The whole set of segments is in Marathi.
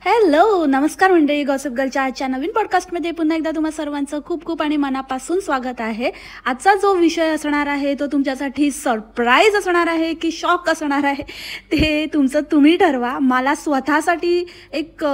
हॅलो, नमस्कार मंडळी. गॉसिप गर्लच्या आजच्या नवीन पॉडकास्टमध्ये पुन्हा एकदा तुम्हा सर्वांचं खूप खूप आणि मनापासून स्वागत आहे. आजचा जो विषय असणार आहे तो तुमच्यासाठी सरप्राईज असणार आहे की शॉक असणार आहे ते तुमचं तुम्ही ठरवा. मला स्वतःसाठी एक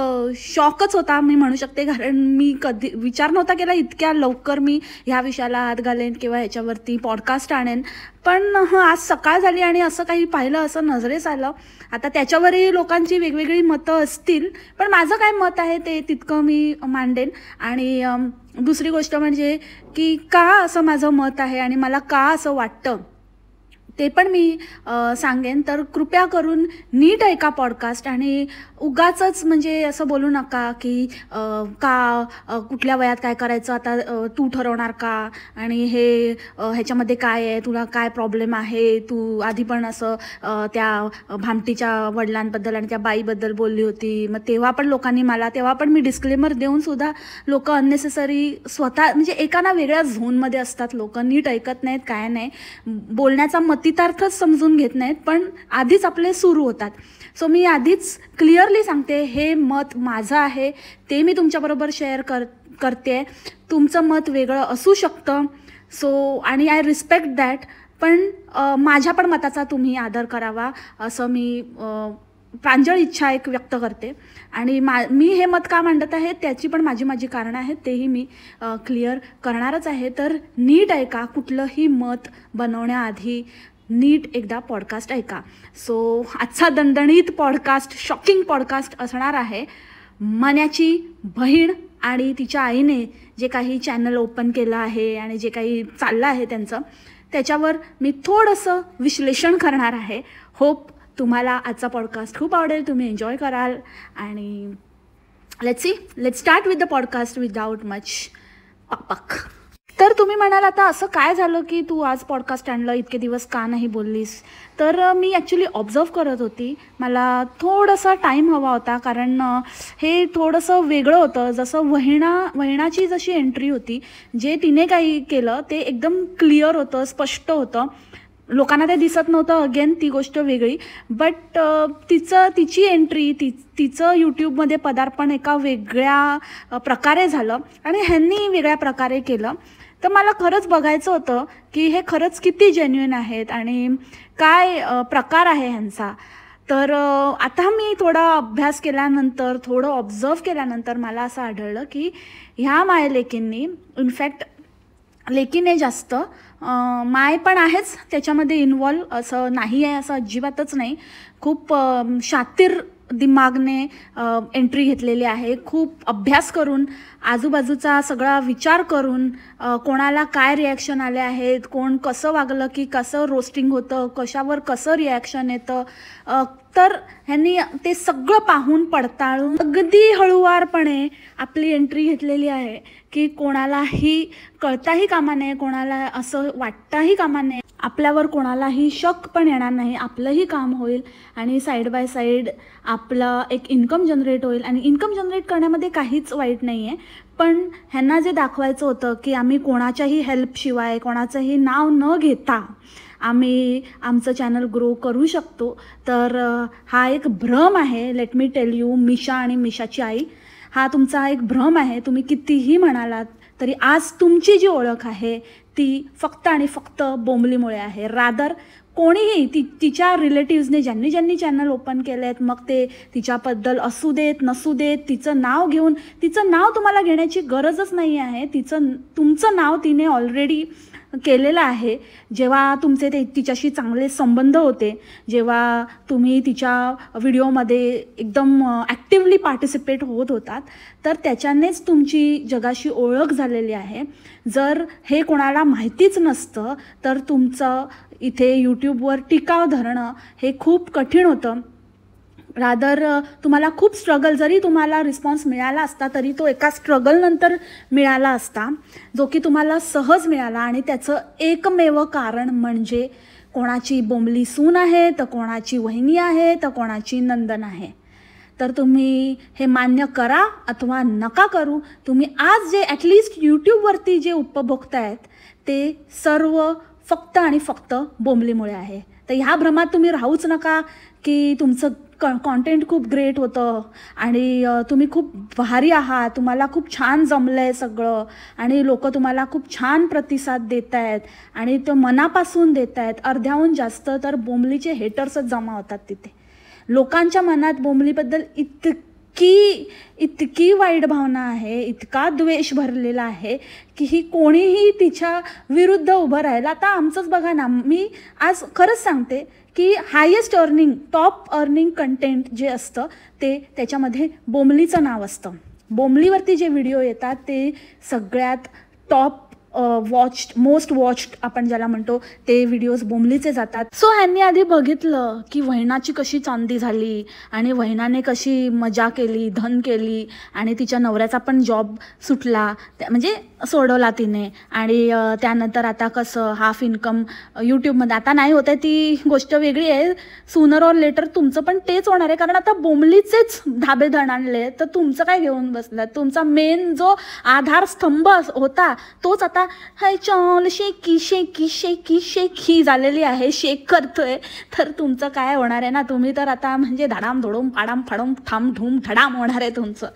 शॉकच होता मी म्हणू शकते, कारण मी कधी विचार नव्हता केला इतक्या लवकर मी ह्या विषयाला हात घालेन किंवा ह्याच्यावरती पॉडकास्ट आणेन. पण आज सकाळ झाली आणि असं काही पाहिलं, असं नजरेस आलं. आता त्याच्यावरही लोकांची वेगवेगळी मतं असतील, पण माझं काय मत आहे ते तितकं मी मांडेन. आणि दुसरी गोष्ट म्हणजे की का असं माझं मत आहे आणि मला का असं वाटतं ते पण मी सांगेन. तर कृपया करून नीट ऐका पॉडकास्ट आणि उगाचच म्हणजे असं बोलू नका की कुठल्या वयात काय करायचं आता तू ठरवणार का, आणि ह्याच्यामध्ये काय आहे, तुला काय प्रॉब्लेम आहे, तू आधी पण असं त्या भामटीच्या वडिलांबद्दल आणि त्या बाईबद्दल बोलली होती. मग तेव्हा पण मी डिस्क्लेमर देऊन सुद्धा लोक अननेसेसरी स्वतः म्हणजे एकाना वेगळ्या झोनमध्ये असतात. लोक नीट ऐकत नाहीत, काय नाही, बोलण्याचा मतितार्थच समजून घेत नाहीत, पण आधीच आपले सुरू होतात. सो मी आधीच क्लिअरली सांगते, हे मत माझं आहे, ते मी तुमच्याबरोबर शेअर करते. तुमचं मत वेगळं असू शकतं, सो आणि आय रिस्पेक्ट दॅट. पण माझ्या पण मताचा तुम्ही आदर करावा असं मी प्रांजळ इच्छा एक व्यक्त करते. आणि मी हे मत का मांडत आहे त्याची पण माझी कारणं आहेत, तेही मी क्लिअर करणारच आहे. तर नीट ऐका, कुठलंही मत बनवण्याआधी नीट एकदा पॉडकास्ट ऐका. सो आजचा दणदणीत पॉडकास्ट, शॉकिंग पॉडकास्ट असणार आहे. मन्याची बहीण आणि तिच्या आईने जे काही चॅनल ओपन केलं आहे आणि जे काही चाललं आहे त्याच्यावर मी थोडंसं विश्लेषण करणार आहे. होप तुम्हाला आजचा पॉडकास्ट खूप आवडेल, तुम्ही एन्जॉय कराल. आणि let's start with the podcast without much पक. तर तुम्ही म्हणाल आता असं काय झालं की तू आज पॉडकास्ट आणलं, इतके दिवस का नाही बोललीस? तर मी ॲक्च्युली ऑब्झर्व करत होती. मला थोडासा टाईम हवा होता, कारण हे थोडंसं वेगळं होतं. जसं वहिणाची जशी एंट्री होती, जे तिने काही केलं ते एकदम क्लिअर होतं, स्पष्ट होतं, लोकांना ते दिसत नव्हतं. अगेन ती गोष्ट वेगळी. बट तिची एंट्री, तिचं यूट्यूबमध्ये पदार्पण एका वेगळ्या प्रकारे झालं आणि ह्यांनी वेगळ्या प्रकारे केलं. तर मला खरंच बघायचं होतं की हे खरंच किती जेन्युइन आहेत आणि काय प्रकार आहे ह्यांचा. तर आता मी थोडा अभ्यास केल्यानंतर, थोडं ऑब्झर्व केल्यानंतर मला असं आढळलं की ह्या मायलेकींनी, इनफॅक्ट लेकीने जास्त, माय पण आहेच त्याच्यामध्ये इन्व्हॉल्व, असं नाही आहे असं अजिबातच नाही. खूप शातीर दिमागने एंट्री घेतलेली आहे, खूप अभ्यास करून, आजूबाजूचा सगळा विचार करून, कोणाला काय रिॲक्शन आले आहेत, कोण कसं वागलं की कसं रोस्टिंग होतं, कशावर कसं रिॲक्शन येतं, तर ह्यांनी ते सगळं पाहून पडताळून अगदी हळूवारपणे आपली एंट्री घेतलेली आहे की कोणालाही कळताही कामा नये, कोणाला असं वाटताही कामा नये, आपल्यावर कोणालाही शक पण येणार नाही. आपलंही काम होईल आणि साईड बाय साईड आपलं एक इन्कम जनरेट होईल. आणि इन्कम जनरेट करण्यामध्ये काहीच वाईट नाही आहे. पण ह्यांना जे दाखवायचं होतं की आम्ही कोणाच्याही हेल्पशिवाय, कोणाचंही नाव न घेता आम्ही आमचं चॅनल ग्रो करू शकतो, तर हा एक भ्रम आहे. लेट मी टेल यू, मिशा आणि मिशाची आई, हा तुमचा एक भ्रम आहे. तुम्ही कितीही म्हणालात तरी आज तुमची जी ओळख आहे ती फक्त आणि फक्त बोंबलीमुळे आहे. रादर कोणीही तिच्या रिलेटिव्सने ज्यांनी चॅनल ओपन केले आहेत, मग ते तिच्याबद्दल असू देत नसू देत, तिचं नाव घेऊन, तिचं नाव तुम्हाला घेण्याची गरजच नाही आहे. तुमचं नाव तिने ऑलरेडी केलेलं आहे. जेव्हा तुमचे तिच्याशी चांगले संबंध होते, जेव्हा तुम्ही तिच्या व्हिडिओमध्ये एकदम ॲक्टिवली पार्टिसिपेट होत होतात, तर त्याच्यानेच तुमची जगाशी ओळख झालेली आहे. जर हे कोणाला माहितीच नसतं तर तुमचं इथे यूट्यूबवर टिकाव धरणं हे खूप कठीण होतं. रादर तुम्हाला खूप स्ट्रगल, जरी तुम्हाला रिस्पॉन्स मिळाला असता तरी तो एका स्ट्रगलनंतर मिळाला असता, जो की तुम्हाला सहज मिळाला. आणि त्याचं एकमेव कारण म्हणजे कोणाची बोंबली सून आहे, तर कोणाची वहिनी आहे, तर कोणाची नंदन आहे. तर तुम्ही हे मान्य करा अथवा नका करू, तुम्ही आज जे ॲटलिस्ट यूट्यूबवरती जे उपभोगतायत ते सर्व फक्त आणि फक्त बोंबलीमुळे आहे. तर ह्या भ्रमात तुम्ही राहूच नका की तुमचं कॉन्टेंट खूप ग्रेट होतं आणि तुम्ही खूप भारी आहात, तुम्हाला खूप छान जमलं आहे सगळं आणि लोक तुम्हाला खूप छान प्रतिसाद देत आहेत आणि ते मनापासून देत आहेत. अर्ध्याहून जास्त तर बोंबलीचे हेटर्सच जमा होतात तिथे. लोकांच्या मनात बोंबलीबद्दल इतकी वाईट भावना आहे, इतका द्वेष भरलेला आहे की ही कोणीही तिच्या विरुद्ध उभं राहिलं. आता आमचंच बघा ना, मी आज खरंच सांगते की highest earning, top earning content जे असतं ते त्याच्यामध्ये बोंबलीचं नाव असतं. बोंबलीवरती जे व्हिडिओ येतात ते सगळ्यात टॉप मोस्ट वॉच्ड आपण ज्याला म्हणतो ते व्हिडिओज बोंबलीचे जातात. सो ह्यांनी आधी बघितलं की वहिनाची कशी चांदी झाली आणि वहिनाने कशी मजा केली, धन केली आणि तिच्या नवऱ्याचा पण जॉब सुटला, म्हणजे सोडवला तिने. आणि त्यानंतर आता कसं हाफ इन्कम यूट्यूबमध्ये आता नाही होत आहे, ती गोष्ट वेगळी आहे. सूनर ऑर लेटर तुमचं पण तेच होणार आहे, कारण आता बोंबलीचेच धाबे धडाणले. तर तुमचं काय घेऊन बसलात? तुमचा मेन जो आधारस्तंभ होता तोच आता हाय चल शेकी शेकी शेकी शेकी झालेली आहे, शेक करतोय. तर तुमचं काय होणार आहे ना, तुम्ही तर आता म्हणजे धडाम धोडूम पाडाम फाडूम ठाम धूम धडाम होणार आहे तुमचं.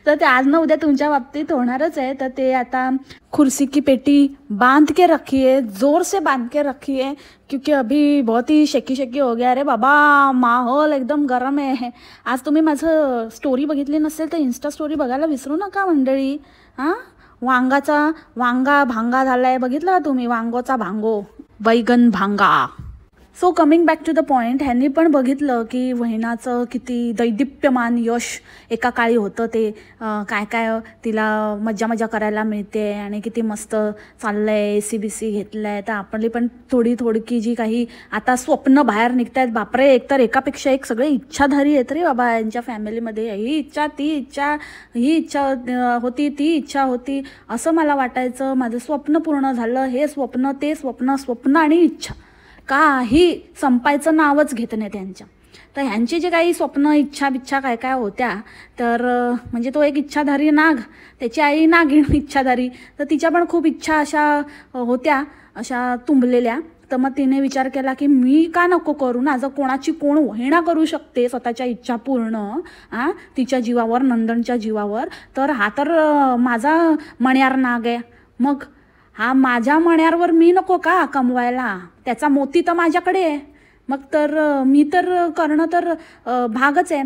तर ते आज ना उद्या तुमच्या बाबतीत होणारच आहे. तर ते आता कुर्सी की पेटी बांध के रखिए, जोर से बांध के रखिए, क्योंकि अभी बहुत ही शेकी शेकी हो गया. अरे बाबा, माहौल एकदम गरम आहे. आज तुम्ही माझं स्टोरी बघितली नसेल तर इन्स्टा स्टोरी बघायला विसरू नका मंडळी. हां, वांगा भांगा झालाय, बघितलं का तुम्ही? वांगोचा भांगो, बैगन भांगा. So coming back to the point, ह्यांनी पण बघितलं की वहिनाचं किती दैदिप्यमान यश एका काळी होतं. ते काय काय तिला मज्जा करायला मिळते आणि किती मस्त चाललं आहे, AC-BC घेतलं आहे. तर आपली पण थोडकी जी काही आता स्वप्न बाहेर निघत आहेत, बापरे, एकतर एकापेक्षा एक सगळे इच्छाधारी आहेत रे बाबा यांच्या फॅमिलीमध्ये. ही इच्छा, ती इच्छा, ही इच्छा होती, ती इच्छा होती, असं मला वाटायचं. माझं स्वप्न पूर्ण झालं, हे स्वप्न, ते स्वप्न आणि इच्छा काही संपायचं नावच घेत नाही त्यांच्या. तर ह्यांची जे काही स्वप्न, इच्छा काय काय होत्या, तर म्हणजे तो एक इच्छाधारी नाग, त्याची आई नागिण इच्छाधारी, तर तिच्या पण खूप इच्छा अशा होत्या, अशा तुंबलेल्या. तर मग तिने विचार केला की मी का नको करू ना, जर कोणाची कोण वहिना करू शकते स्वतःच्या इच्छा पूर्ण तिच्या जीवावर, नंदनच्या जीवावर, तर हा तर माझा मण्यार नाग आहे. मग हा माझ्या मण्यावर मी नको का कमवायला? त्याचा मोती तर माझ्याकडे आहे. मग तर मी तर करणं तर भागच आहे.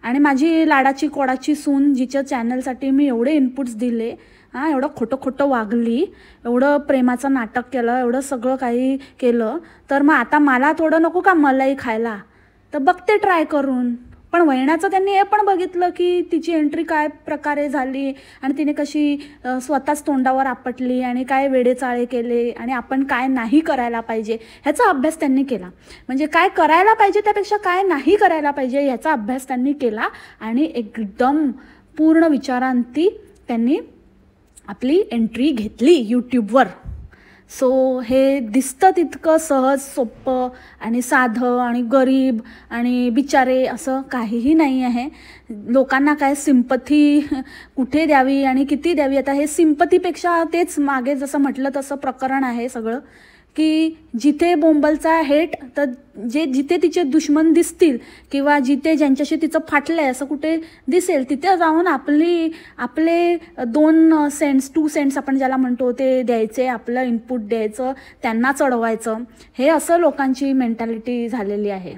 आणि माझी लाडाची कोडाची सून, जिच्या चॅनलसाठी मी एवढे इनपुट्स दिले, एवढं खोटं वागली, एवढं प्रेमाचं नाटक केलं, एवढं सगळं काही केलं, तर मग आता मला थोडं नको का मलाई खायला? तर बघते ट्राय करून. पण वहिनाचं त्यांनी हे पण बघितलं की तिची एंट्री काय प्रकारे झाली आणि तिने कशी स्वतःच तोंडावर आपटली आणि काय वेडेचाळे केले आणि आपण काय नाही करायला पाहिजे ह्याचा अभ्यास त्यांनी केला. म्हणजे काय करायला पाहिजे त्यापेक्षा काय नाही करायला पाहिजे ह्याचा अभ्यास त्यांनी केला आणि एकदम पूर्ण विचारांती त्यांनी आपली एंट्री घेतली यूट्यूबवर. सो हे दिसतं तितकं सहज, सोपं आणि साधं आणि गरीब आणि बिचारे असं काहीही नाही आहे. लोकांना काय सिंपथी कुठे द्यावी आणि किती द्यावी, आता हे सिंपथीपेक्षा तेच मागे जसं म्हटलं तसं प्रकरण आहे सगळं, की जिथे बोंबलचा हेट, तर जिथे तिचे दुश्मन दिसतील किंवा जिथे ज्यांच्याशी तिचं फाटलं आहे असं कुठे दिसेल, तिथे जाऊन आपले 2 सेंट्स 2 सेंट्स आपण ज्याला म्हणतो ते द्यायचे, आपलं इनपुट द्यायचं, त्यांना चढवायचं. हे असं लोकांची मेंटॅलिटी झालेली आहे.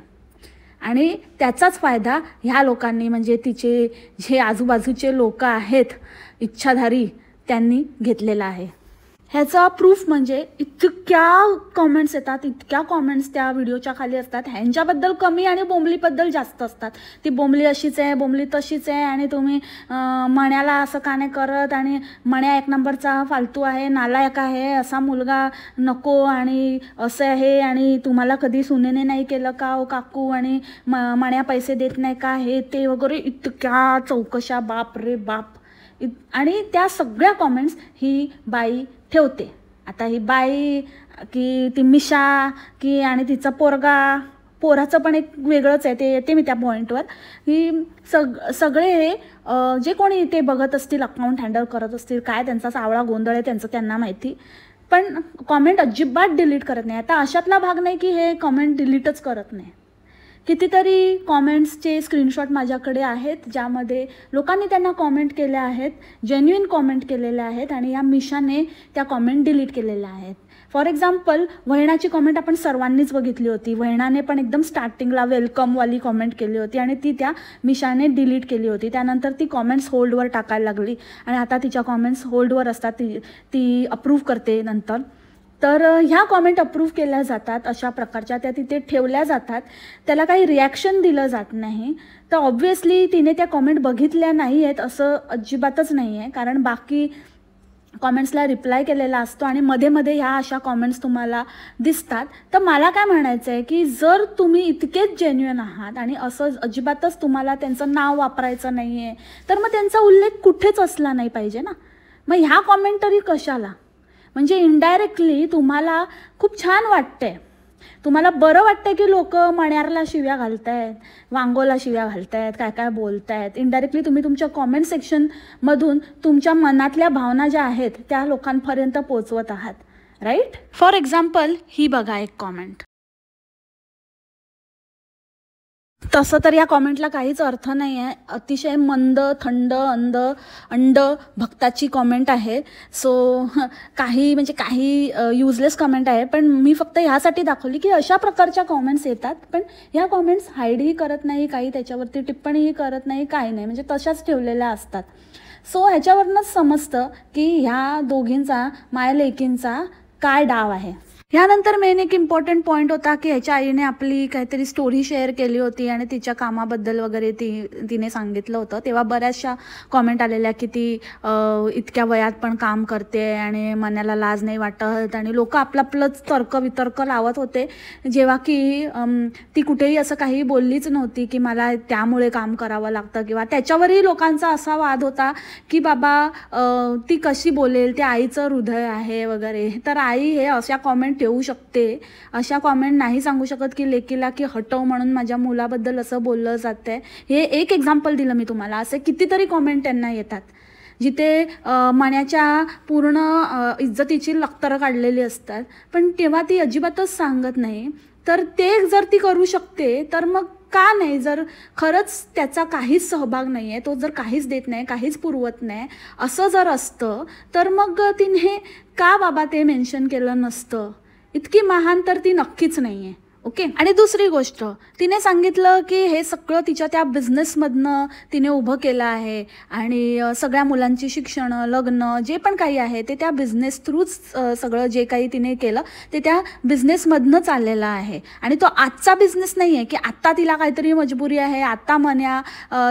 आणि त्याचाच फायदा ह्या लोकांनी, म्हणजे तिचे जे आजूबाजूचे लोक आहेत इच्छाधारी, त्यांनी घेतलेला आहे. ह्याचा प्रूफ म्हणजे इतक्या कॉमेंट्स येतात, इतक्या कॉमेंट्स त्या व्हिडिओच्या खाली असतात, ह्यांच्याबद्दल कमी आणि बोंबलीबद्दल जास्त असतात. ती बोंबली अशीच आहे, बोंबली तशीच आहे आणि तुम्ही मण्याला असं का नाही करत, आणि मण्या 1 नंबरचा फालतू आहे, नालायक आहे, असा मुलगा नको आणि असं आहे, आणि तुम्हाला कधी सुनेने नाही केलं का ओ काकू, आणि मण्या पैसे देत नाही का, हे ते वगैरे इतक्या चौकशा, बाप रे बाप. आणि त्या सगळ्या कॉमेंट्स ही बाई ठेवते. आता ही बाई की ती मिशा की आणि तिचा पोराचं पण एक वेगळंच आहे, ते येते मी त्या पॉईंटवर, की सगळे हे जे कोणी ते बघत असतील, अकाउंट हँडल करत असतील, काय त्यांचा सावळा गोंधळ आहे त्यांचं त्यांना माहिती. पण कॉमेंट अजिबात डिलीट करत नाही. आता अशातला भाग नाही की हे कॉमेंट डिलीटच करत नाही. कितीतरी कॉमेंट्सचे स्क्रीनशॉट माझ्याकडे आहेत ज्यामध्ये लोकांनी त्यांना कॉमेंट केल्या आहेत, जेन्युइन कॉमेंट केलेल्या आहेत आणि या मिशाने त्या कॉमेंट डिलीट केलेल्या आहेत. फॉर एक्झाम्पल, वहिणाची कॉमेंट आपण सर्वांनीच बघितली होती. वहिणाने पण एकदम स्टार्टिंगला वेलकमवाली कॉमेंट केली होती आणि ती त्या मिशाने डिलीट केली होती. त्यानंतर ती कॉमेंट्स होल्डवर टाकायला लागली आणि आता तिच्या कॉमेंट्स होल्डवर असतात. ती अप्रूव्ह करते नंतर. तर ह्या कॉमेंट अप्रूव्ह केल्या जातात, अशा प्रकारच्या त्या तिथे ठेवल्या जातात. त्याला काही रिॲक्शन दिलं जात नाही. तर ऑब्व्हियसली तिने त्या कॉमेंट बघितल्या नाही आहेत असं अजिबातच नाही आहे, कारण बाकी कॉमेंट्सला रिप्लाय केलेला असतो आणि मध्ये मध्ये ह्या अशा कॉमेंट्स तुम्हाला दिसतात. तर मला काय म्हणायचं आहे की जर तुम्ही इतकेच जेन्युइन आहात आणि असं अजिबातच तुम्हाला त्यांचं नाव वापरायचं नाही आहे, तर मग त्यांचा उल्लेख कुठेच असला नाही पाहिजे ना. मग ह्या कॉमेंट तरी कशाला? म्हणजे इनडायरेक्टली तुम्हाला खूप छान वाटतंय, तुम्हाला बरं वाटतं की लोक मण्यारला शिव्या घालत आहेत, वांगोला शिव्या घालत आहेत, काय काय बोलत आहेत. इनडायरेक्टली तुम्ही तुमच्या कॉमेंट सेक्शनमधून तुमच्या मनातल्या भावना ज्या आहेत त्या लोकांपर्यंत पोचवत आहात, राईट? फॉर एक्झाम्पल, ही बघा एक कॉमेंट. तसं तर या कॉमेंटला काहीच अर्थ नाही आहे. अतिशय मंद, थंड, अंड भक्ताची कॉमेंट आहे. सो काही युजलेस कॉमेंट आहे. पण मी फक्त ह्यासाठी दाखवली की अशा प्रकारच्या कॉमेंट्स येतात, पण ह्या कॉमेंट्स हाईडही करत नाही, काही त्याच्यावरती टिप्पणीही करत नाही, काही नाही, म्हणजे तशाच ठेवलेल्या असतात. सो ह्याच्यावरूनच समजतं की ह्या दोघींचा, मायलेकींचा काय डाव आहे. ह्यानंतर मेन एक इम्पॉर्टंट पॉईंट होता की ह्याच्या आईने आपली काहीतरी स्टोरी शेअर केली होती आणि तिच्या कामाबद्दल वगैरे तिने सांगितलं होतं. तेव्हा बऱ्याचशा कॉमेंट आलेल्या की ती इतक्या वयात पण काम करते आणि मनाला लाज नाही वाटत, आणि लोक आपलंच तर्क लावत होते, जेव्हा की ती कुठेही असं काही बोललीच नव्हती की मला त्यामुळे काम करावं लागतं, किंवा त्याच्यावरही लोकांचा असा वाद होता की बाबा ती कशी बोलेल, त्या आईचं हृदय आहे वगैरे. तर आई हे अशा कॉमेंट ठेवू शकते, अशा कॉमेंट नाही सांगू शकत की लेकीला की हटव म्हणून माझ्या मुलाबद्दल असं बोललं जातंय. हे एक एक्झाम्पल दिलं मी तुम्हाला. असे कितीतरी कॉमेंट त्यांना येतात जिथे मण्याच्या पूर्ण इज्जतीची लक्तरं काढलेली असतात, पण तेव्हा ती अजिबातच सांगत नाही. तर ते जर ती करू शकते तर मग का नाही? जर खरंच त्याचा काहीच सहभाग नाही आहे, तो जर काहीच देत नाही, काहीच पुरवत नाही, असं जर असतं तर मग तिने का बाबा ते मेन्शन केलं नसतं? इतकी महान तर ती नक्कीच नाही आहे. ओके. आणि दुसरी गोष्ट, तिने सांगितलं की हे सगळं तिच्या त्या बिझनेसमधनं तिने उभं केलं आहे आणि सगळ्या मुलांची शिक्षणं, लग्न, जे पण काही आहे ते त्या बिझनेस थ्रूच सगळं जे काही तिने केलं ते त्या बिझनेसमधनं चाललेलं आहे. आणि तो आजचा बिझनेस नाही आहे की आत्ता तिला काहीतरी मजबुरी आहे, आत्ता मन्या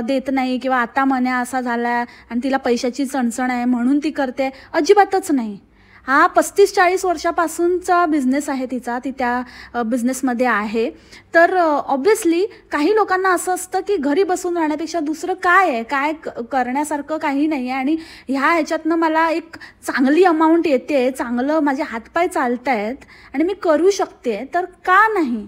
देत नाही किंवा आत्ता मन्या असा झाला आणि तिला पैशाची चणचण आहे म्हणून ती करते. अजिबातच नाही. हा 35-40 वर्षापासूनचा बिझनेस आहे तिचा, ती त्या बिझनेसमध्ये आहे. तर ऑब्व्हियसली काही लोकांना असं असतं की घरी बसून राहण्यापेक्षा दुसरं काय आहे, काय करण्यासारखं काही नाही आहे आणि ह्याच्यातनं मला एक चांगली अमाऊंट येते, चांगलं माझे हातपाय चालत आहेत आणि मी करू शकते, तर का नाही?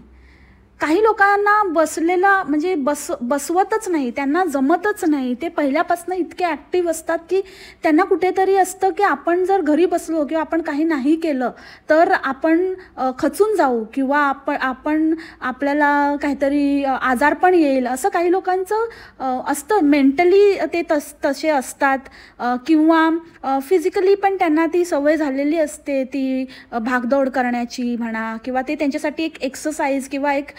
काही लोकांना बसलेला म्हणजे बसवतच नाही, त्यांना जमतच नाही. ते पहिल्यापासून इतके ॲक्टिव्ह असतात की त्यांना कुठेतरी असतं की आपण जर घरी बसलो किंवा आपण काही नाही केलं तर आपण खचून जाऊ किंवा आपल्याला काहीतरी आजार पण येईल, असं काही लोकांचं असतं. मेंटली ते तसे असतात किंवा फिजिकली पण त्यांना ती सवय झालेली असते, ती भागदौड करण्याची म्हणा, किंवा ते त्यांच्यासाठी एक एक्सरसाइज किंवा एक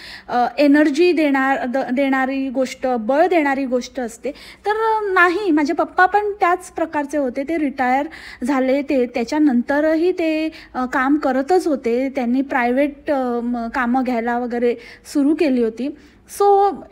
एनर्जी देणारी गोष्ट, बळ देणारी गोष्ट असते. तर नाही, माझे पप्पा पण त्याच प्रकारचे होते. ते रिटायर झाले, ते त्याच्यानंतरही ते काम करतच होते. त्यांनी प्रायव्हेट कामं घ्यायला वगैरे सुरू केली होती. So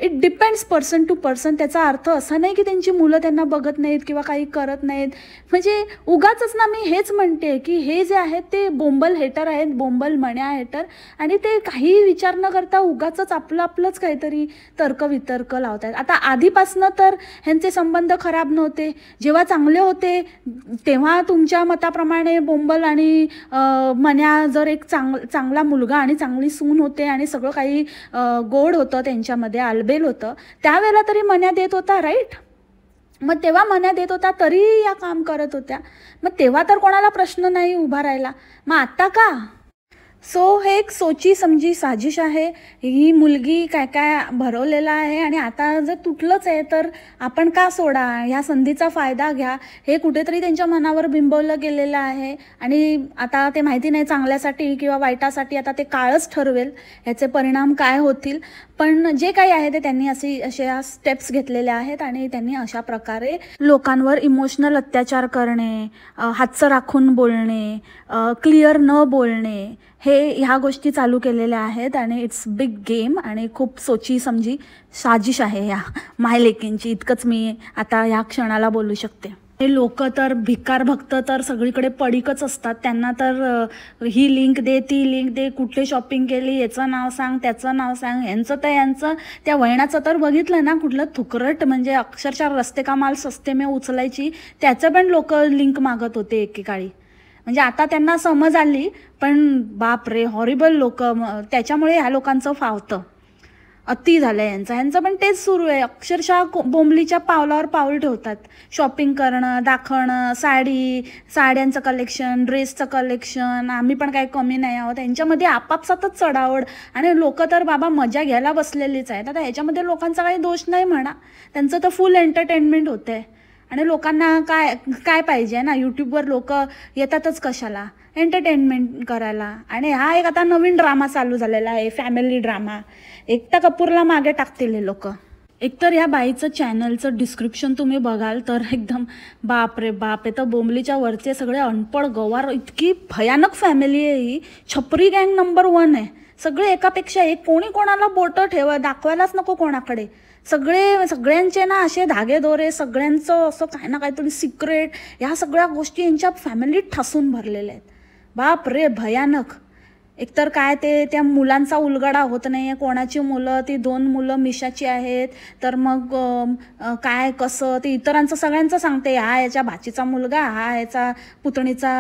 it depends person to person. त्याचा अर्थ असा नाही की त्यांची मुलं त्यांना बघत नाहीत किंवा काही करत नाहीत. म्हणजे उगाचच ना, मी हेच म्हणते की हे जे आहेत ते बोंबल हेटर आहेत, बोंबल मण्या हेटर, आणि ते काही विचार न करता उगाचच आपलंच काहीतरी तर्कवितर्क लावत आहेत. आता आधीपासनं तर ह्यांचे संबंध खराब नव्हते. जेव्हा चांगले होते तेव्हा तुमच्या मताप्रमाणे बोंबल आणि मण्या जर एक चांगला मुलगा आणि चांगली सून होते आणि सगळं काही गोड होतं, त्यांच्यामध्ये आलबेल होतं, त्यावेळेला तरी मन्या देत होता, राईट? मग तेव्हा मनात येत होता तरी या काम करत होत्या. मग तेव्हा तर कोणाला प्रश्न नाही उभा राहिला, मग आता का? सो हे एक सोची समजी साजिश आहे. ही मुलगी काय काय भरवलेलं आहे आणि आता जर तुटलंच आहे तर आपण का सोडा, ह्या संधीचा फायदा घ्या, हे कुठेतरी त्यांच्या मनावर बिंबवलं गेलेलं आहे. आणि आता ते माहिती नाही चांगल्यासाठी किंवा वाईटासाठी, आता ते काळच ठरवेल ह्याचे परिणाम काय होतील. पण जे काही आहे ते त्यांनी अशा स्टेप्स घेतलेल्या आहेत आणि त्यांनी अशा प्रकारे लोकांवर इमोशनल अत्याचार करणे, हातचं राखून बोलणे, क्लिअर न बोलणे, ह्या गोष्टी चालू केलेल्या आहेत. आणि इट्स बिग गेम आणि खूप सोची समजी साजिश आहे या मायलेकींची, इतकंच मी आता ह्या क्षणाला बोलू शकते. हे लोक तर भिकार भक्त तर सगळीकडे पडीकच असतात. त्यांना तर ही लिंक दे, ती लिंक दे, कुठले शॉपिंग केली, याचं नाव सांग, त्याचं नाव सांग, यांचं तर यांचं. त्या वहिनाचं तर बघितलं ना, कुठलं थुकरट, म्हणजे अक्षरशः रस्ते का माल सस्ते में उचलायची, त्याचं पण लोक लिंक मागत होते एकेकाळी. म्हणजे आता त्यांना समज आली, पण बाप रे, हॉरिबल लोक. त्याच्यामुळे ह्या लोकांचं फावतं, अति झालं यांचं पण तेच सुरू आहे. अक्षरशः बोंबलीच्या पावलावर पाऊल ठेवतात. शॉपिंग करणं, दाखवणं, साड्यांचं कलेक्शन, ड्रेसचं कलेक्शन. आम्ही पण काही कमी नाही आहोत. यांच्यामध्ये आपापसातच चढावड आणि लोक तर बाबा मजा घ्यायला बसलेलीच आहेत. आता ह्याच्यामध्ये लोकांचा काही दोष नाही म्हणा, त्यांचं तर फुल एंटरटेनमेंट होतं आहे. आणि लोकांना काय पाहिजे ना, यूट्यूबवर लोक येतातच कशाला, एंटरटेनमेंट करायला. आणि हा एक आता नवीन ड्रामा चालू झालेला आहे, फॅमिली ड्रामा. एकटा कपूरला मागे टाकतील हे लोक. एकतर या बाईचं चॅनलचं डिस्क्रिप्शन तुम्ही बघाल तर एकदम बाप रे बाप, तर बोंबलीच्या वरचे सगळे अनपढ गवार. इतकी भयानक फॅमिली आहे ही, छपरी गँग नंबर 1 आहे. सगळे एकापेक्षा एक, कोणी कोणाला बोटं दाखवायलाच नको कोणाकडे. सगळ्यांचे ना असे धागेदोरे, सगळ्यांचं असं काही ना काहीतरी सिक्रेट, ह्या सगळ्या गोष्टी यांच्या फॅमिलीत ठसून भरलेल्या आहेत. बाप रे भयानक. एकतर काय ते त्या मुलांचा उलगडा होत नाही आहे. कोणाची मुलं, ती 2 मुलं मिशाची आहेत, तर मग काय कसं ते इतरांचं सगळ्यांचं सांगते. हा याच्या भाचीचा मुलगा, हा याचा पुतणीचा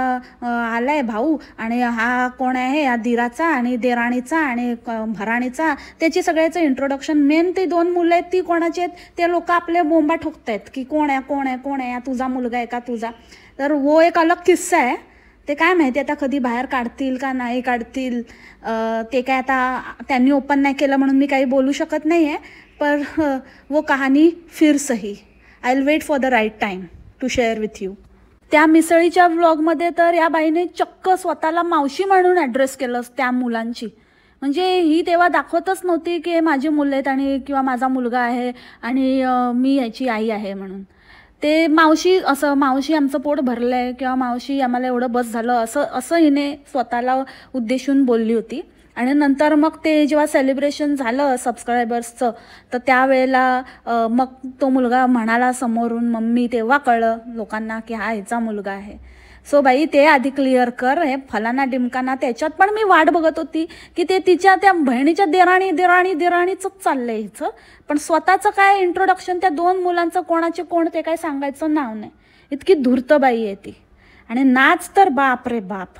आलाय भाऊ, आणि हा कोण आहे या दिराचा आणि देराणीचा आणि भराणीचा, त्याची सगळ्याचं इंट्रोडक्शन. मेन ते 2 मुलं आहेत ती कोणाची आहेत, ते लोक आपले बोंबा ठोकतायत की कोण आहे, तुझा मुलगा आहे का तुझा. तर वो एक अलग किस्सा आहे. ते काय माहिती आता कधी बाहेर काढतील का नाही काढतील, ते काय आता त्यांनी ओपन नाही केलं म्हणून मी काही बोलू शकत नाही आहे. पर वो कहाणी फिर सही, I will wait for the right time to share with you. त्या मिसळीच्या व्लॉगमध्ये तर या बाईने चक्क स्वतःला मावशी म्हणून ॲड्रेस केलं त्या मुलांची. म्हणजे ही तेव्हा दाखवतच नव्हती की माझी मुलं आहेत आणि किंवा माझा मुलगा आहे आणि मी याची आई आहे म्हणून. ते मावशी आमचं पोट भरलं आहे किंवा मावशी आम्हाला एवढं बस झालं, असं हिने स्वतःला उद्देशून बोलली होती. आणि नंतर मग ते जेव्हा सेलिब्रेशन झालं सबस्क्रायबर्सचं, तर त्यावेळेला मग तो मुलगा म्हणाला समोरून मम्मी, तेव्हा कळलं लोकांना की हा ह्याचा मुलगा आहे. सो बाई ते आधी क्लिअर कर. हे फलाना डिमकाना त्याच्यात पण मी वाट बघत होती की ते तिच्या त्या बहिणीच्या देराणीचंच चाललंय हिचं. पण स्वतःचं काय इंट्रोडक्शन, त्या 2 मुलांचं कोणाचे कोण ते काय सांगायचं नाव नाही. इतकी धूर्त बाई आहे ती. आणि नाच तर बाप रे बाप.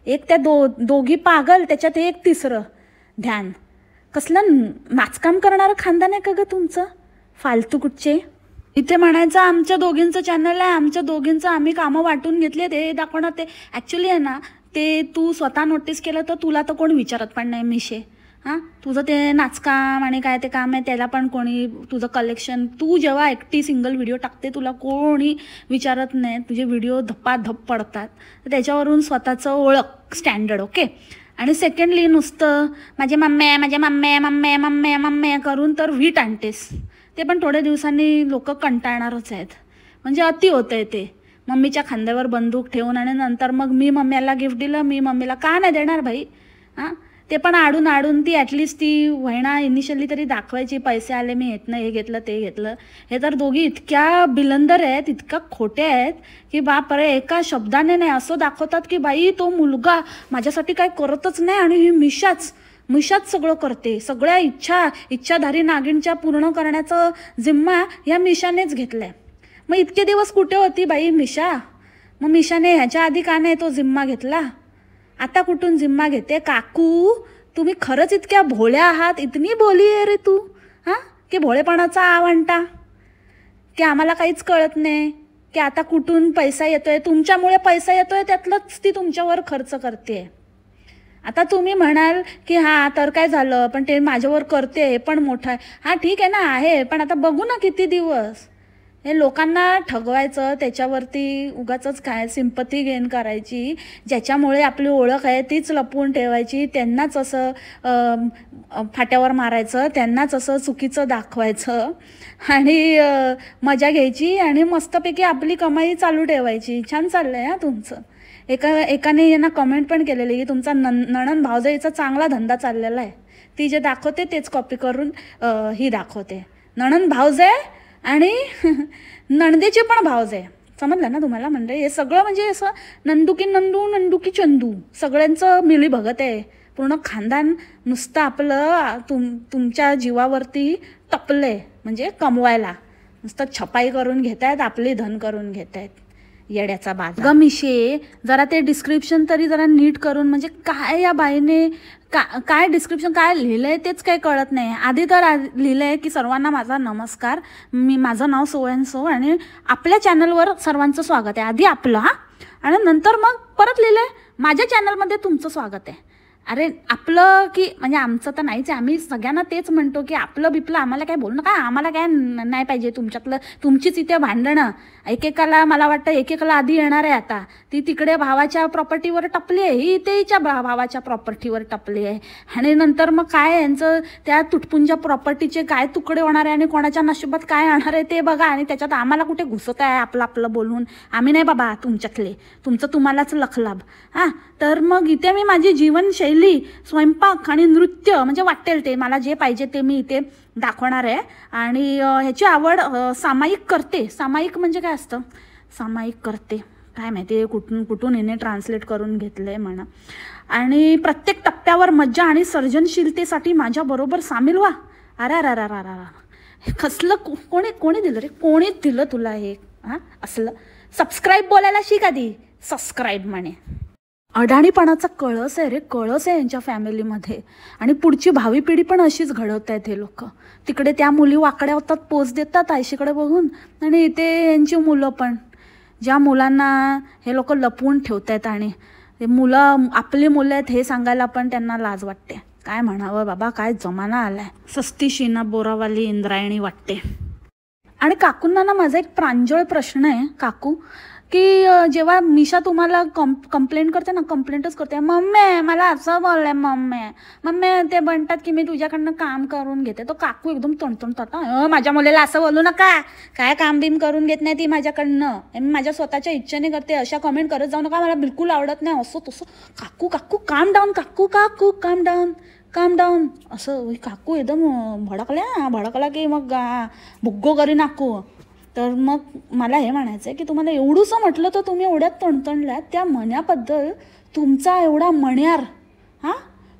एक त्या दोघी पागल, त्याच्यात एक तिसरं ध्यान. कसलं नाचकाम करणारं खानदान आहे का ग तुमचं, फालतू कुठचे. इथे म्हणायचं आमच्या दोघींचं चॅनल आहे, आमच्या दोघींचं आम्ही कामं वाटून घेतले, ते दाखवणार. ते ॲक्च्युली आहे ना, ते तू स्वतः नोटीस केलं तर तुला तर कोण विचारत पण नाही मिशे. हां, तुझं ते नाचकाम आणि काय ते काम आहे त्याला पण कोणी, तुझं कलेक्शन, तू जेव्हा एकटी सिंगल व्हिडिओ टाकते तुला कोणी विचारत नाही. तुझे व्हिडिओ धप्पाधप पडतात, तर त्याच्यावरून स्वतःचं ओळख स्टँडर्ड. ओके. आणि सेकंडली नुसतं माझे मम्मे करून तर वीट आणतेस. ते पण थोड्या दिवसांनी लोक कंटाळणारच आहेत. म्हणजे अति होतं आहे ते. मम्मीच्या खांद्यावर बंदूक ठेवून आणि नंतर मग मी मम्मीला गिफ्ट दिलं, मी मम्मीला का नाही देणार भाई. हां, ते पण आडून ती ॲटलिस्ट ती वहिना इनिशियली तरी दाखवायची, पैसे आले मी हे घेतलं ते घेतलं. हे तर दोघी इतक्या बिलंदर आहेत, इतक्या खोट्या आहेत की बाप रे, एका शब्दाने नाही असं दाखवतात की बाई तो मुलगा माझ्यासाठी काही करतच नाही आणि ही मिशाच सगळं करते. सगळ्या इच्छाधारी नागिणच्या पूर्ण करण्याचं जिम्मा ह्या मिशानेच घेतलाय. मग इतके दिवस कुठे होती बाई मिशा. मग मिशाने ह्याच्या आधी का नाही तो जिम्मा घेतला, आता कुठून जिम्मा घेते. काकू तुम्ही खरंच इतक्या भोळ्या आहात, इतनी बोली आहे रे तू, हां, की भोळेपणाचा आवंटा. की आम्हाला काहीच कळत नाही की आता कुठून पैसा येतोय, तुमच्यामुळे पैसा येतोय त्यातलंच ती तुमच्यावर खर्च करते. आता तुम्ही म्हणाल की हां तर काय झालं, पण ते माझ्यावर करते हे पण मोठं आहे. हां ठीक आहे ना, आहे, पण आता बघू ना किती दिवस हे लोकांना ठगवायचं, त्याच्यावरती उगाचच काय सिंपती गेन करायची, ज्याच्यामुळे आपली ओळख आहे तीच लपवून ठेवायची, त्यांनाच असं फाट्यावर मारायचं, त्यांनाच असं चुकीचं दाखवायचं आणि मजा घ्यायची आणि मस्तपैकी आपली कमाई चालू ठेवायची. छान चाललं आहे हां तुमचं. एकाने यांना कमेंट पण केलेली की तुमचा नणंद भावजाईचा चांगला धंदा चाललेला आहे. ती जे दाखवते तेच कॉपी करून ही दाखवते. नणंद भावजाई आणि नणदेचे पण भावजाई. समजलं ना तुम्हाला? म्हणजे हे सगळं म्हणजे असं नंदुकी नंदू नंदुकी चंदू सगळ्यांचं मिली भगत आहे. पूर्ण खानदान नुसतं आपलं तुमच्या जीवावरती टपले, म्हणजे कमवायला नुसतं छपाई करून घेत आहेत, आपली धन करून घेत आहेत. येड्याचा बाजार. गमिशे जरा ते डिस्क्रिप्शन तरी जरा नीट करून, म्हणजे काय या बाईने काय डिस्क्रिप्शन काय लिहिलंय तेच काही कळत नाही. आधी तर लिहिलंय की सर्वांना माझा नमस्कार, माझं नाव सो अँड सो आणि आपल्या चॅनलवर सर्वांचं स्वागत आहे. आधी आपलं आणि नंतर मग परत लिहिलंय माझ्या चॅनलमध्ये तुमचं स्वागत आहे. अरे आपलं की म्हणजे आमचं तर नाहीच आहे, आम्ही सगळ्यांना तेच म्हणतो की आपलं बिपलं आम्हाला काय बोलणं काय, आम्हाला काय नाही पाहिजे तुमच्यातलं, तुमचीच इथे भांडणं. एकेकाला मला वाटतं एकेकाला आधी येणार आहे आता, ती तिकडे भावाच्या प्रॉपर्टीवर टपली आहे, ही इथे हिच्या भावाच्या प्रॉपर्टीवर टपली आहे आणि नंतर मग काय यांचं त्या तुटपुंजा प्रॉपर्टीचे काय तुकडे होणार आहे आणि कोणाच्या नशिबात काय येणार आहे ते बघा. आणि त्याच्यात आम्हाला कुठे घुसत आहे आपलं आपलं बोलून, आम्ही नाही बाबा तुमच्यातले, तुमचं तुम्हालाच लखलाभ. हां तर मग इथे मी माझी जीवनशैली, स्वयंपाक आणि नृत्य म्हणजे वाटेल ते मला जे पाहिजे ते मी इथे दाखवणार आहे. आणि ह्याची आवड सामायिक करते. सामायिक म्हणजे काय असतं? सामायिक करते काय माहिती कुठून हिने ट्रान्सलेट करून घेतलं आहे म्हणा. आणि प्रत्येक टप्प्यावर मज्जा आणि सर्जनशीलतेसाठी माझ्याबरोबर सामील व्हा. अरे अरे अरे अरे कसलं कोणी दिलं रे, कोणी दिलं तुला हे? हां असलं सबस्क्राईब बोलायला शिक आधी. सबस्क्राईब म्हणे. अडाणीपणाचा कळस आहे रे, कळस आहे यांच्या फॅमिलीमध्ये. आणि पुढची भावी पिढी पण अशीच घडवत आहेत हे लोक. तिकडे त्या मुली वाकड्या होतात, पोच देतात आयशीकडे बघून, आणि इथे यांची मुलं पण, ज्या मुलांना हे लोक लपवून ठेवत आहेत आणि ते मुलं आपली मुलं आहेत हे सांगायला पण त्यांना लाज वाटते. काय म्हणावं बाबा, काय जमाना आलाय. सस्ती शीना बोरावाली इंद्रायणी वाटते. आणि काकूंना ना माझा एक प्रांजळ प्रश्न आहे काकू, की जेव्हा मिशा तुम्हाला कंप्लेंट करते ना, कंप्लेंटच करते, मम्मी मला असं बोललंय, मम्मी ते म्हणतात की मी तुझ्याकडनं काम करून घेते. तो काकू एकदम तणतणतात, माझ्या मुलीला असं बोलू नका, काय काम बिम करून घेत नाही ती माझ्याकडनं, मी माझ्या स्वतःच्या इच्छेने करते, अशा कमेंट करत जाऊ नका, मला बिलकुल आवडत नाही असं तसं. काकू काम डाऊन, काकू काम डाऊन असं. काकू एकदम भडकला की मग भुग्गो करी नाकू. तर मग मला हे म्हणायचं आहे की तुम्हाला एवढंसं म्हटलं तर तुम्ही एवढ्यात तणतणल्यात त्या मण्याबद्दल. तुमचा एवढा मण्यार, हां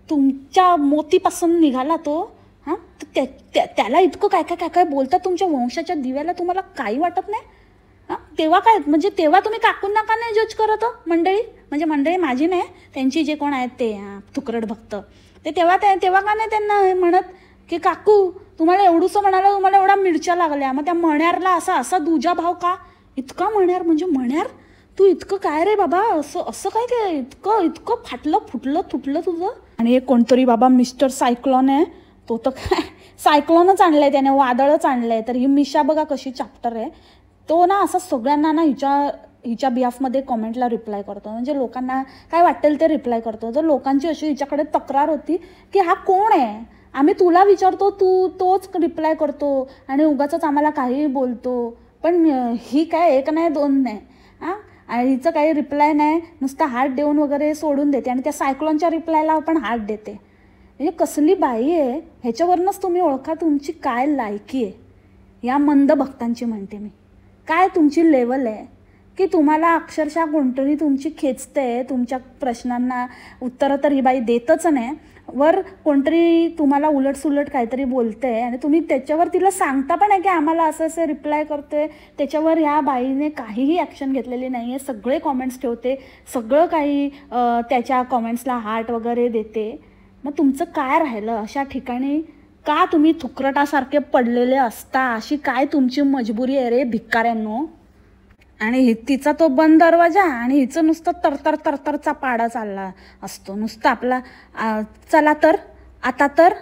तुमच्या मोतीपासून निघाला तो, हां त्याला इतकं काय बोलतात तुमच्या वंशाच्या दिव्याला, तुम्हाला काही वाटत नाही? हां तेव्हा काय म्हणजे तेव्हा तुम्ही काकूंना का नाही जज करत मंडळी? म्हणजे मंडळी माझी नाही, त्यांची जे कोण आहेत ते तुकडड भक्त, ते तेव्हा का नाही त्यांना म्हणत की काकू तुम्हाला एवढंसं म्हणाला, तुम्हाला एवढा मिरच्या लागल्या, मग त्या मण्यारला असा दुजा भाव का? इतका मण्यार म्हणजे मण्यार, तू इतकं काय रे बाबा, असं काय इतकं फाटलं फुटलं तुटलं तुझं? आणि एक कोणतरी बाबा मिस्टर सायक्लॉन आहे, तो तर काय सायक्लॉनच आणलंय त्याने, वादळच आणलंय. तर ही मिशा बघा कशी चॅप्टर आहे. तो ना असं सगळ्यांना ना हिच्या बिहाफमध्ये कॉमेंटला रिप्लाय करतो, म्हणजे लोकांना काय वाटेल ते रिप्लाय करतो. जर लोकांची अशी हिच्याकडे तक्रार होती की हा कोण आहे, आम्ही तुला विचारतो, तू तोच रिप्लाय करतो आणि उगाचच आम्हाला काही बोलतो, पण ही काय एक नाही दोन नाही, आणि हिचं काही रिप्लाय नाही, नुसतं हार्ट देऊन वगैरे सोडून देते आणि त्या सायक्लॉनच्या रिप्लायला पण हार्ट देते. म्हणजे कसली बाई आहे, ह्याच्यावरूनच तुम्ही ओळखा तुमची काय लायकी आहे. या मंद भक्तांची म्हणते मी. काय तुमची लेवल आहे की तुम्हाला अक्षरशः कोणतरी तुमची खेचते, तुमच्या प्रश्नांना उत्तरं तर ही बाई देतच नाही, वर कोणतरी तुम्हाला उलटसुलट काहीतरी बोलते आणि तुम्ही त्याच्यावर तिला सांगता पण आहे की आम्हाला असं रिप्लाय करतोय. त्याच्यावर ह्या बाईने काहीही ॲक्शन घेतलेली नाही आहे, सगळे कॉमेंट्स ठेवते, सगळं काही त्याच्या कॉमेंट्सला हार्ट वगैरे देते. मग तुमचं काय राहिलं? अशा ठिकाणी का तुम्ही थुकरटासारखे पडलेले असता? अशी काय तुमची मजबुरी आहे रे भिकाऱ्यांनो? आणि तिचा तो बंद दरवाजा आणि हिचं नुसतं तरतर तरतरचा पाडा चालला असतो नुसतं आपला. चला तर, आता तर,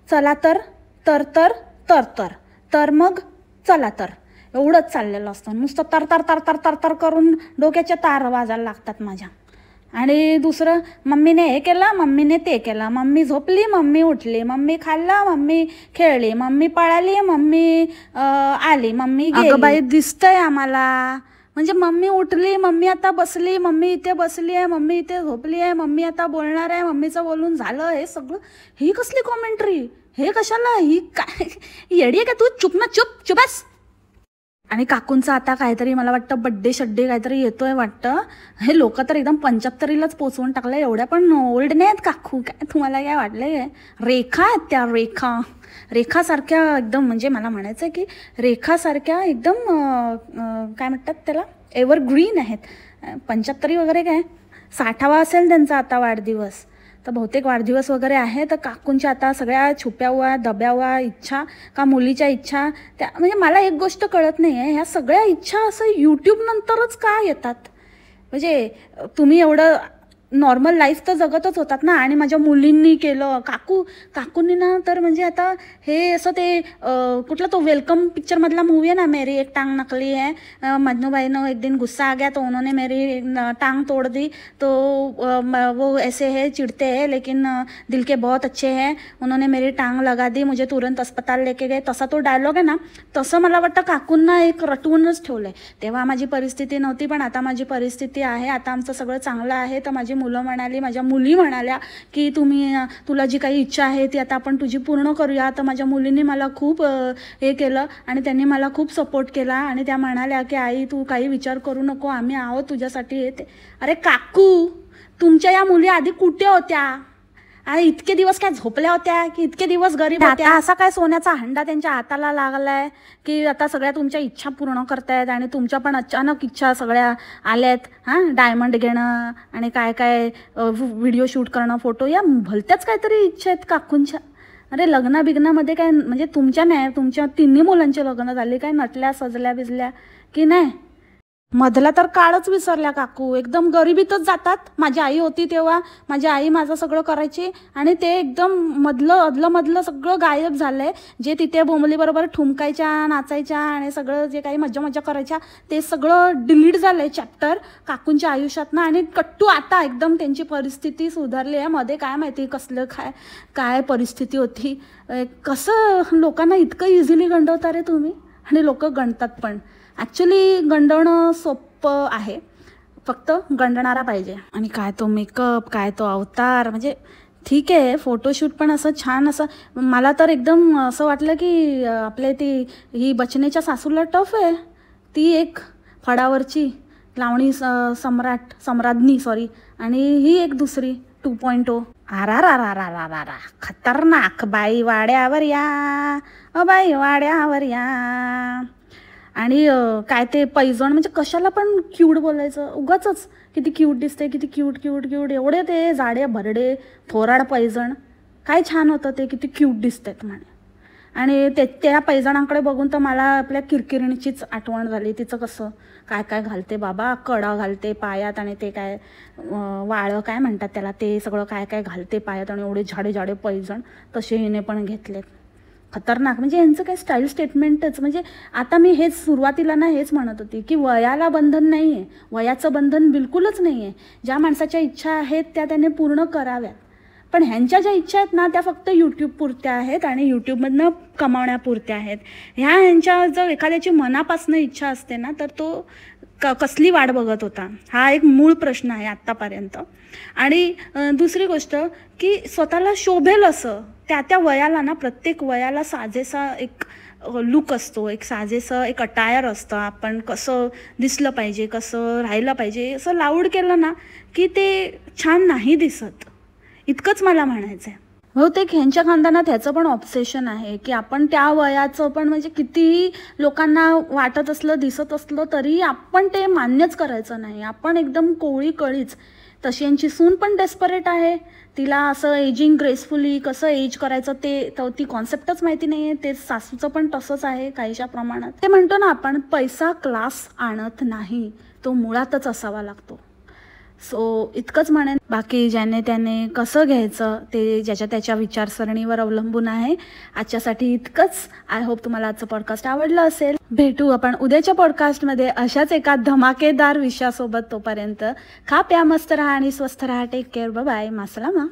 चला तर, तर तर तर तर तर मग चला तर, एवढंच चाललेलं असतं नुसतं. तरतर तरतर तरतर करून डोक्याच्या तार वाजायला लागतात माझ्या. आणि दुसरं, मम्मीने हे केलं, मम्मीने ते केलं, मम्मी झोपली, मम्मी उठली, मम्मी खाल्लं, मम्मी खेळली, मम्मी पळाली, मम्मी आली, मम्मी गेली. अगं बाई दिसतंय आम्हाला. म्हणजे मम्मी उठली, मम्मी आता बसली, मम्मी इथे बसली आहे, मम्मी इथे झोपली आहे, मम्मी आता बोलणार आहे, मम्मीचं बोलून झालं, हे सगळं. ही कसली कॉमेंट्री? हे कशाला? ही काय येडी आहे का तू? चुप ना, चुप चुपास. आणि काकूंचा आता काहीतरी मला वाटतं बड्डे शड्डे काहीतरी येतोय वाटतं. हे लोक तर एकदम 75रीलाच पोचवून टाकलं. एवढ्या पण ओल्ड नाही आहेत काकू. काय तुम्हाला काय वाटलंय? रेखा आहेत त्या, रेखा. रेखासारख्या एकदम, म्हणजे मला म्हणायचं आहे की रेखासारख्या एकदम काय म्हणतात त्याला, एव्हरग्रीन आहेत. 75 वगैरे काय, 60वा असेल त्यांचा आता वाढदिवस. तर बहुतेक वाढदिवस वगैरे आहे. तर काकूंच्या आता सगळ्या छुप्या हुआ दब्या हुआ इच्छा, का मुलीच्या इच्छा त्या, म्हणजे मला एक गोष्ट कळत नाही आहे, ह्या सगळ्या इच्छा असं यूट्यूब नंतरच का येतात? म्हणजे तुम्ही एवढं नॉर्मल लाईफ तर जगतच होतात ना. आणि माझ्या मुलींनी केलं, काकूंनी ना तर म्हणजे आता हे असं ते कुठला तो वेलकम पिक्चरमधला मूवी आहे ना, मेरी एक टांग नकली है, मजनू भाई ने एक दिन गुस्सा आ गया तो उन्होंने मेरी टांग तोड़ दी, तो वो ऐसे है, चिढ़ते हैं लेकिन दिल के बहुत अच्छे हैं, उन्होंने मेरी टांग लगा दी, मुझे तुरंत अस्पताल लेके गए, तसा तो डायलॉग आहे ना. तसं मला वाटतं काकूंना एक रटवूनच ठेवलं आहे. तेव्हा माझी परिस्थिती नव्हती, पण आता माझी परिस्थिती आहे. आता आमचं सगळं चांगलं आहे. तर माझी मुलं म्हणाली, माझ्या मुली म्हणाल्या की तुला जी काही इच्छा आहे ती आता आपण तुझी पूर्ण करूया. तर माझ्या मुलींनी मला खूप हे केलं आणि त्यांनी मला खूप सपोर्ट केला. आणि त्या म्हणाल्या की आई तू काही विचार करू नको, आम्ही आहोत तुझ्यासाठी. हे ते. अरे काकू, तुमच्या या मुली आधी कुठे होत्या? आणि इतके दिवस काय झोपल्या होत्या की इतके दिवस गरीब होत्या? असा काय सोन्याचा हंडा त्यांच्या हाताला लागलाय की आता सगळ्या तुमच्या इच्छा पूर्ण करतायत? आणि तुमच्या पण अचानक इच्छा सगळ्या आल्यात. हां, डायमंड घेणं आणि काय काय व्हिडिओ शूट करणं, फोटो, या भलत्याच काहीतरी इच्छा आहेत काकूंच्या. अरे लग्न बिग्नामध्ये काय, म्हणजे तुमच्या नाही, तुमच्या तिन्ही मुलांचे लग्न झाले, काय नटल्या सजल्या बिजल्या की नाही? मधला तर काळच विसरल्या काकू. एकदम गरिबीतच जातात. माझी आई होती तेव्हा माझी आई माझं सगळं करायची आणि ते एकदम मधलं सगळं गायब झालंय. जे तिथे बोंबलीबरोबर ठुमकायच्या, नाचायच्या आणि सगळं जे काही मज्जा करायच्या ते सगळं डिलीट झालंय चॅप्टर काकूंच्या आयुष्यातनं. आणि कट्टू आता एकदम त्यांची परिस्थिती सुधारली आहे. मध्ये काय माहिती कसलं काय परिस्थिती होती. कसं लोकांना इतकं इझिली गंडवता रे तुम्ही? आणि लोक गणतात पण. ॲक्च्युली गंडवणं सोपं आहे, फक्त गंडणारा पाहिजे. आणि काय तो मेकअप, काय तो अवतार, म्हणजे ठीक आहे फोटोशूट पण असं छान. असं मला तर एकदम असं वाटलं की आपले ही बचनेच्या सासूला टफ आहे. ती एक फडावरची लावणी सम्राज्ञी सॉरी, आणि ही एक दुसरी 2.0. आरा खतरनाक. बाई वाड्यावर या, बाई वाड्यावर या. आणि काय ते पैजण, म्हणजे कशाला पण क्यूट बोलायचं उगाचच. किती क्यूट दिसते, किती क्यूट क्यूट क्यूट, एवढे ते जाडे भरडे थोराड पैजण. काय छान होतं ते, किती क्यूट दिसतात म्हणे. आणि त्या पैजणांकडे बघून तर मला आपल्या किरकिरणीचीच आठवण झाली. तिचं कसं काय काय घालते बाबा, कडा घालते पायात आणि ते काय वाळं काय म्हणतात त्याला, ते सगळं काय काय घालते पायात आणि एवढे झाडे पैजण तसे हिने पण घेतलेत. खतरनाक. म्हणजे यांचं काय स्टाईल स्टेटमेंटच. म्हणजे आता मी हेच सुरुवातीला ना हेच म्हणत होती की वयाला बंधन नाही आहे, वयाचं बंधन बिलकुलच नाही आहे. ज्या माणसाच्या इच्छा आहेत त्या त्याने पूर्ण कराव्यात. पण ह्यांच्या ज्या इच्छा आहेत ना त्या फक्त यूट्यूबपुरत्या आहेत आणि यूट्यूबमधनं कमावण्यापुरत्या आहेत. ह्यांच्या जर एखाद्याची मनापासून इच्छा असते ना तर तो कसली वाट बघत होता, हा एक मूळ प्रश्न आहे आत्तापर्यंत. आणि दुसरी गोष्ट की स्वतःला शोभेल असं त्या वयाला ना, प्रत्येक वयाला साजेसा एक लुक असतो, एक साजेसं एक अटायर असतं. आपण कसं दिसलं पाहिजे, कसं राहिलं पाहिजे, असं लाऊड केलं ना की ते छान नाही दिसत. इतकंच मला म्हणायचं आहे. बहुतेक ह्यांच्या खानदानात ह्याचं पण ऑब्सेशन आहे की आपण त्या वयाचं पण, म्हणजे कितीही लोकांना वाटत असलं दिसत असलं तरी आपण ते मान्यच करायचं नाही. आपण एकदम कोळी कळीच. तशी यांची सून पण डेस्परेट आहे. तिला असं एजिंग ग्रेसफुली कसं एज करायचं ती कॉन्सेप्टच माहिती नाही आहे. ते सासूचं पण तसंच आहे काहीशा प्रमाणात. ते म्हणतो ना आपण, पैसा क्लास आणत नाही, तो मुळातच असावा लागतो. सो इतकंच म्हणेन. बाकी ज्याने त्याने कसं घ्यायचं ते ज्याच्या त्याच्या विचारसरणीवर अवलंबून आहे. आजच्यासाठी इतकंच. आय होप तुम्हाला आजचं पॉडकास्ट आवडलं असेल. भेटू आपण उद्याच्या पॉडकास्टमध्ये अशाच एका धमाकेदार विषयासोबत. तोपर्यंत खा प्या मस्त राहा आणि स्वस्थ राहा. Take care. Bye bye. मासलामा.